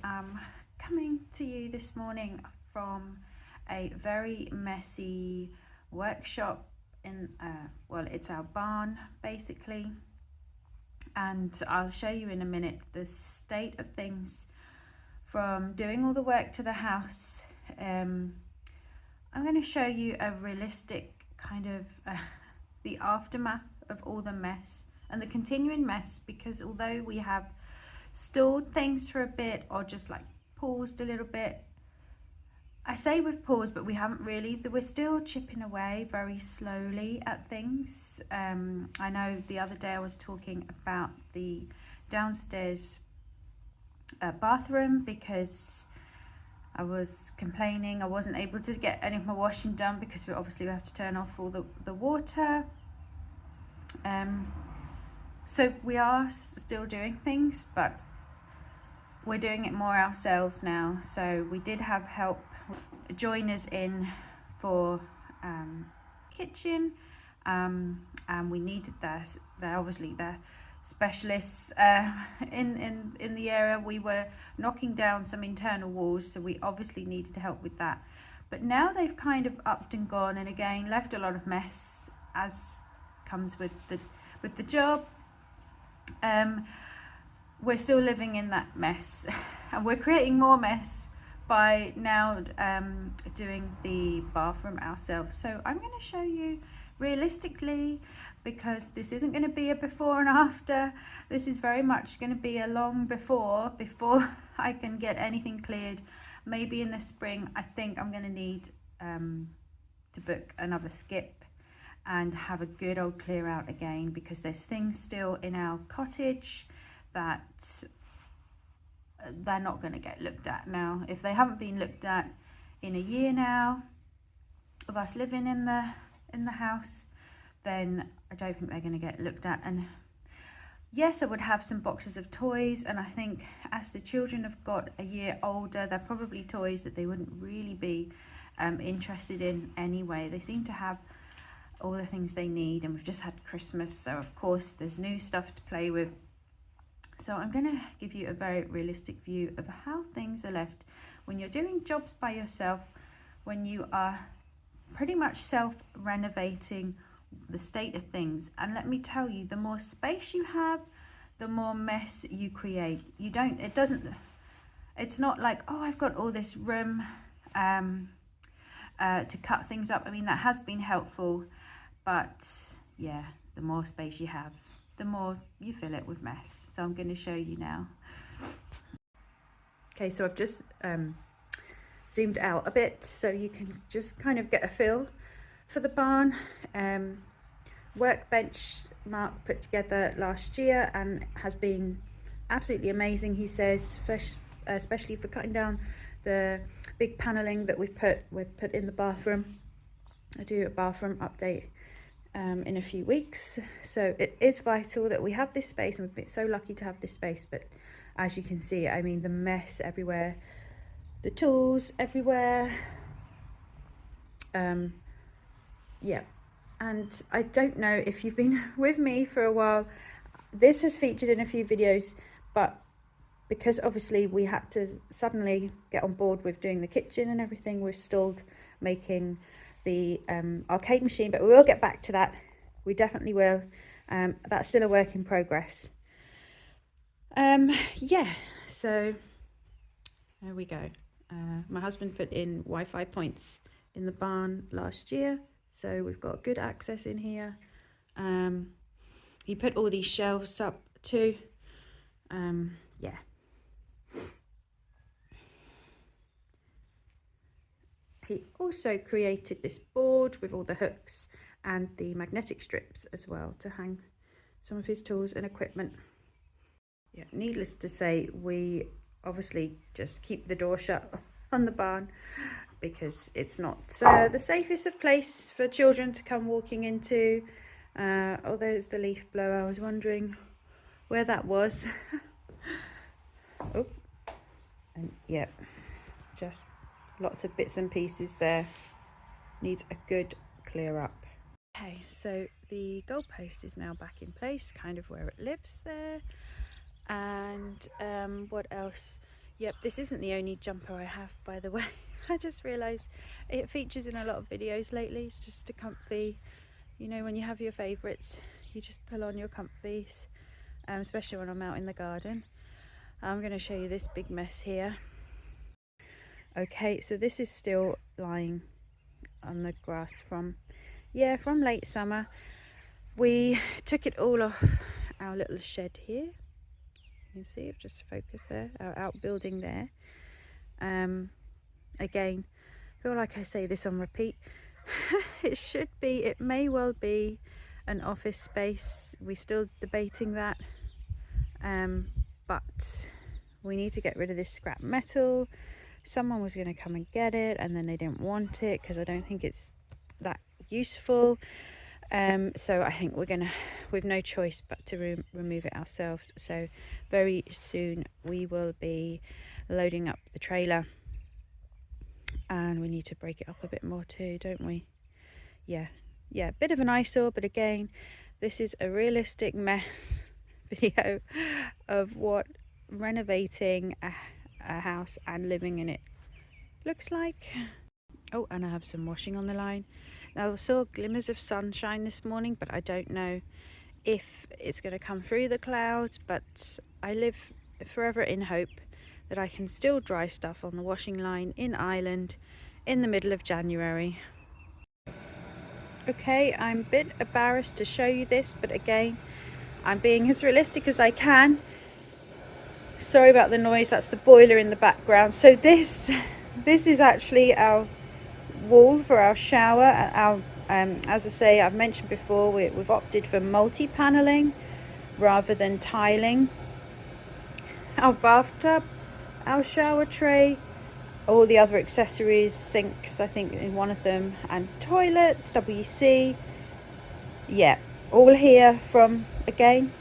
I am coming to you this morning from a very messy workshop in, well, it's our barn basically, and I'll show you in a minute the state of things from doing all the work to the house. I'm going to show you a realistic kind of the aftermath of all the mess and the continuing mess, because although we have stalled things for a bit or just like paused a little bit, I say we've paused, but we haven't really. We're still chipping away very slowly at things. I know the other day I was talking about the downstairs bathroom because I was complaining I wasn't able to get any of my washing done because we obviously have to turn off all the water. So we are still doing things, but we're doing it more ourselves now. So we did have help join us in for kitchen, and we needed they're obviously the specialists in the area. We were knocking down some internal walls, so we obviously needed help with that. But now they've kind of upped and gone, and again left a lot of mess, as comes with the job. We're still living in that mess, and we're creating more mess by now doing the bathroom ourselves. So I'm going to show you realistically, because this isn't going to be a before and after. This is very much going to be a long before I can get anything cleared. Maybe in the spring I think I'm going to need to book another skip and have a good old clear out again, because there's things still in our cottage that they're not going to get looked at now. If they haven't been looked at in a year now of us living in the house, then I don't think they're going to get looked at. And yes, I would have some boxes of toys, and I think as the children have got a year older, they're probably toys that they wouldn't really be interested in anyway. They seem to have all the things they need, and we've just had Christmas, so of course there's new stuff to play with. So I'm going to give you a very realistic view of how things are left when you're doing jobs by yourself, when you are pretty much self-renovating the state of things. And let me tell you, the more space you have, the more mess you create. It's not like, oh, I've got all this room to cut things up. I mean, that has been helpful, but yeah, the more space you have, the more you fill it with mess. So I'm going to show you now. Okay, so I've just zoomed out a bit so you can just kind of get a feel for the barn. Workbench Mark put together last year and has been absolutely amazing, he says, especially for cutting down the big paneling that we've put in the bathroom. I do a bathroom update in a few weeks, so it is vital that we have this space, and we've been so lucky to have this space. But as you can see, I mean, the mess everywhere, the tools everywhere, yeah. And I don't know if you've been with me for a while, this has featured in a few videos, but because obviously we had to suddenly get on board with doing the kitchen and everything, we've stalled making the arcade machine, but we will get back to that. We definitely will. That's still a work in progress. Yeah, so there we go. My husband put in Wi-Fi points in the barn last year, so we've got good access in here. He put all these shelves up too. Yeah. He also created this board with all the hooks and the magnetic strips as well to hang some of his tools and equipment. Yeah, needless to say, we obviously just keep the door shut on the barn because it's not the safest of place for children to come walking into. Oh, there's the leaf blower. I was wondering where that was. Oh, and yeah, just lots of bits and pieces there. Needs a good clear up. Okay, so the goalpost is now back in place, kind of where it lives there. And what else? Yep, this isn't the only jumper I have, by the way. I just realised it features in a lot of videos lately. It's just a comfy, you know, when you have your favourites, you just pull on your comfies, especially when I'm out in the garden. I'm going to show you this big mess here. Okay, so this is still lying on the grass from late summer. We took it all off our little shed here. You can see I've just focused there, our outbuilding there. Again, I feel like I say this on repeat. It may well be an office space. We're still debating that, but we need to get rid of this scrap metal. Someone was going to come and get it, and then they didn't want it because I don't think it's that useful. So I think we've no choice but to remove it ourselves. So very soon we will be loading up the trailer, and we need to break it up a bit more too, don't we? Yeah, bit of an eyesore, but again, this is a realistic mess video of what renovating a house and living in it looks like. Oh, and I have some washing on the line. Now, I saw glimmers of sunshine this morning, but I don't know if it's going to come through the clouds, but I live forever in hope that I can still dry stuff on the washing line in Ireland in the middle of January. Okay, I'm a bit embarrassed to show you this, but again, I'm being as realistic as I can. Sorry about the noise, that's the boiler in the background. So this is actually our wall for our shower. As I say, I've mentioned before, we've opted for multi-paneling rather than tiling. Our bathtub, our shower tray, all the other accessories, sinks I think in one of them, and toilets, WC, yeah, all here from, again,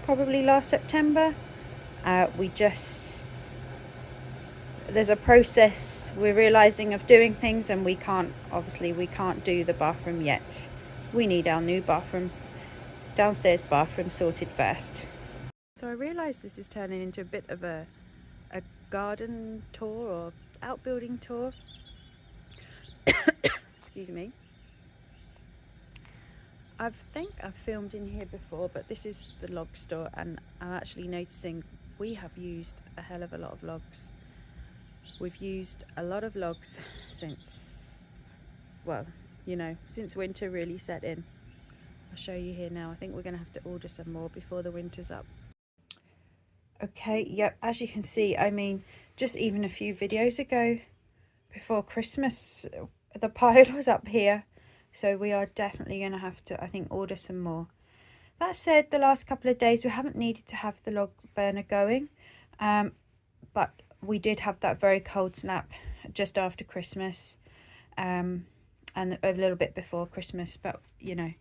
probably last September. There's a process we're realizing of doing things, and we can't do the bathroom yet. We need our new downstairs bathroom sorted first. So I realize this is turning into a bit of a garden tour or outbuilding tour. Excuse me. I think I've filmed in here before, but this is the log store, and I'm actually noticing we have used a hell of a lot of logs. We've used a lot of logs since winter really set in. I'll show you here now. I think we're going to have to order some more before the winter's up. Okay, yep, as you can see, I mean, just even a few videos ago, before Christmas, the pile was up here. So we are definitely going to have to, I think, order some more. That said, the last couple of days we haven't needed to have the log burner going. But we did have that very cold snap just after Christmas. And a little bit before Christmas. But, you know,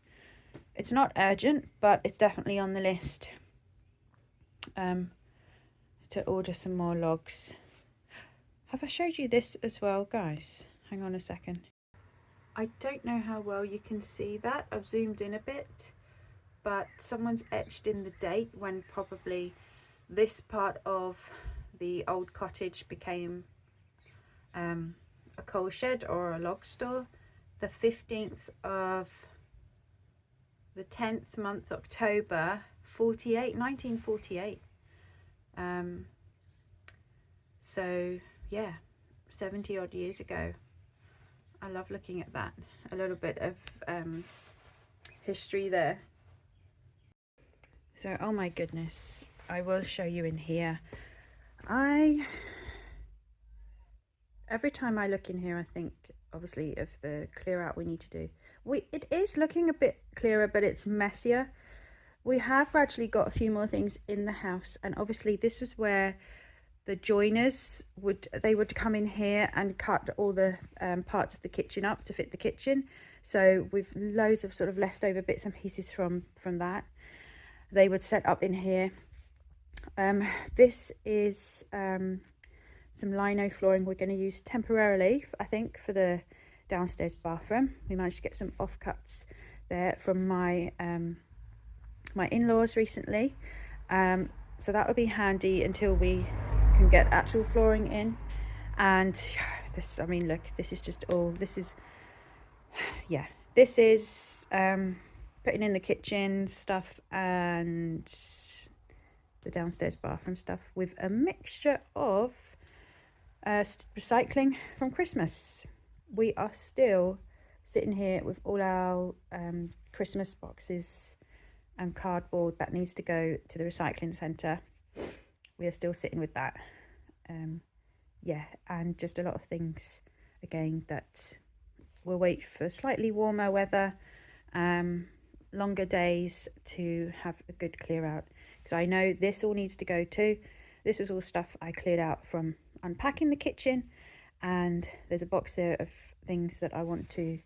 it's not urgent, but it's definitely on the list. To order some more logs. Have I showed you this as well, guys? Hang on a second. I don't know how well you can see that. I've zoomed in a bit, but someone's etched in the date when probably this part of the old cottage became a coal shed or a log store. The 15th of the 10th month, October, 1948. So yeah, 70 odd years ago. I love looking at that. A little bit of history there. So, oh my goodness, I will show you in here. Every time I look in here, I think obviously of the clear out we need to do. It is looking a bit clearer, but it's messier. We have gradually got a few more things in the house, and obviously this was where the joiners would come in here and cut all the parts of the kitchen up to fit the kitchen. So we've loads of sort of leftover bits and pieces from that. They would set up in here. This is some lino flooring we're going to use temporarily, I think, for the downstairs bathroom. We managed to get some offcuts there from my my in-laws recently. So that would be handy until we can get actual flooring in. And this, I mean, look, this is just all, this is, yeah, this is putting in the kitchen stuff and the downstairs bathroom stuff with a mixture of recycling from Christmas. We are still sitting here with all our Christmas boxes and cardboard that needs to go to the recycling centre. We are still sitting with that. Yeah, and just a lot of things again that we'll wait for slightly warmer weather, longer days to have a good clear out, because I know this all needs to go too. This is all stuff I cleared out from unpacking the kitchen, and there's a box there of things that I want to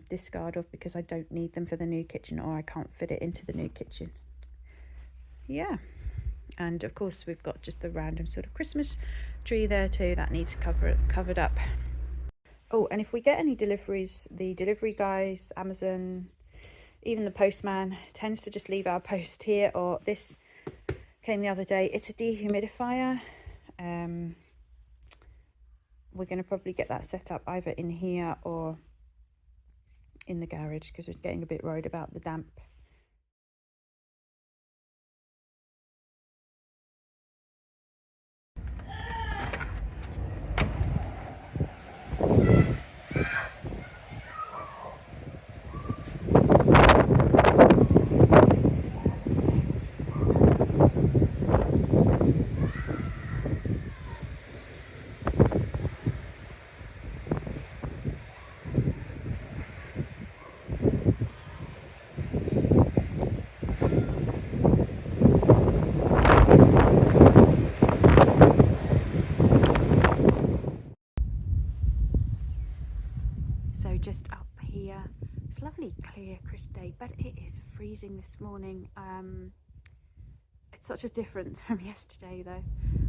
discard of because I don't need them for the new kitchen, or I can't fit it into the new kitchen. Yeah, and of course we've got just the random sort of Christmas tree there too that needs covered up. Oh, and if we get any deliveries, the delivery guys, Amazon, even the postman tends to just leave our post here. Or this came the other day, it's a dehumidifier. We're going to probably get that set up either in here or in the garage because we're getting a bit worried about the damp. So just up here, it's a lovely clear crisp day, but it is freezing this morning. It's such a difference from yesterday though.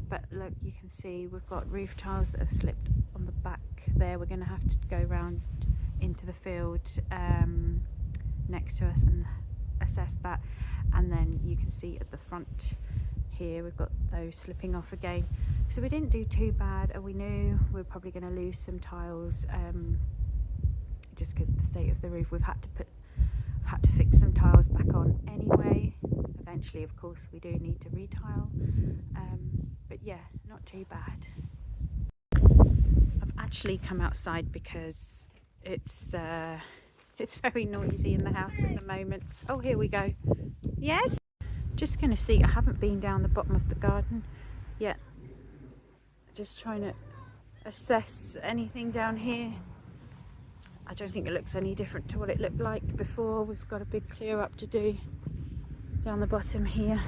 But look, you can see we've got roof tiles that have slipped on the back there. We're going to have to go round into the field next to us and assess that. And then you can see at the front here we've got those slipping off again. So we didn't do too bad, and we knew we were probably going to lose some tiles just because of the state of the roof. We've had to fix some tiles back on anyway. Eventually, of course, we do need to retile, but yeah, not too bad. I've actually come outside because it's very noisy in the house at the moment. Oh, here we go. Yes, just gonna see. I haven't been down the bottom of the garden yet. Just trying to assess anything down here. I don't think it looks any different to what it looked like before. We've got a big clear up to do down the bottom here.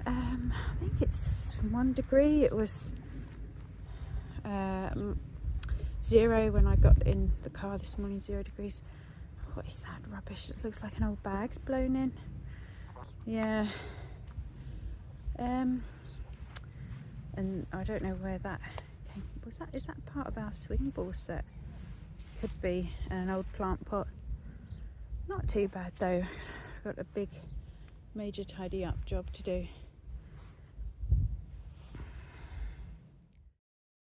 I think it's 1 degree. It was 0 when I got in the car this morning, 0 degrees. What is that rubbish? It looks like an old bag's blown in. Yeah. And I don't know where that came. Is that part of our swing ball set? Could be, an old plant pot. Not too bad though. Got a big major tidy up job to do.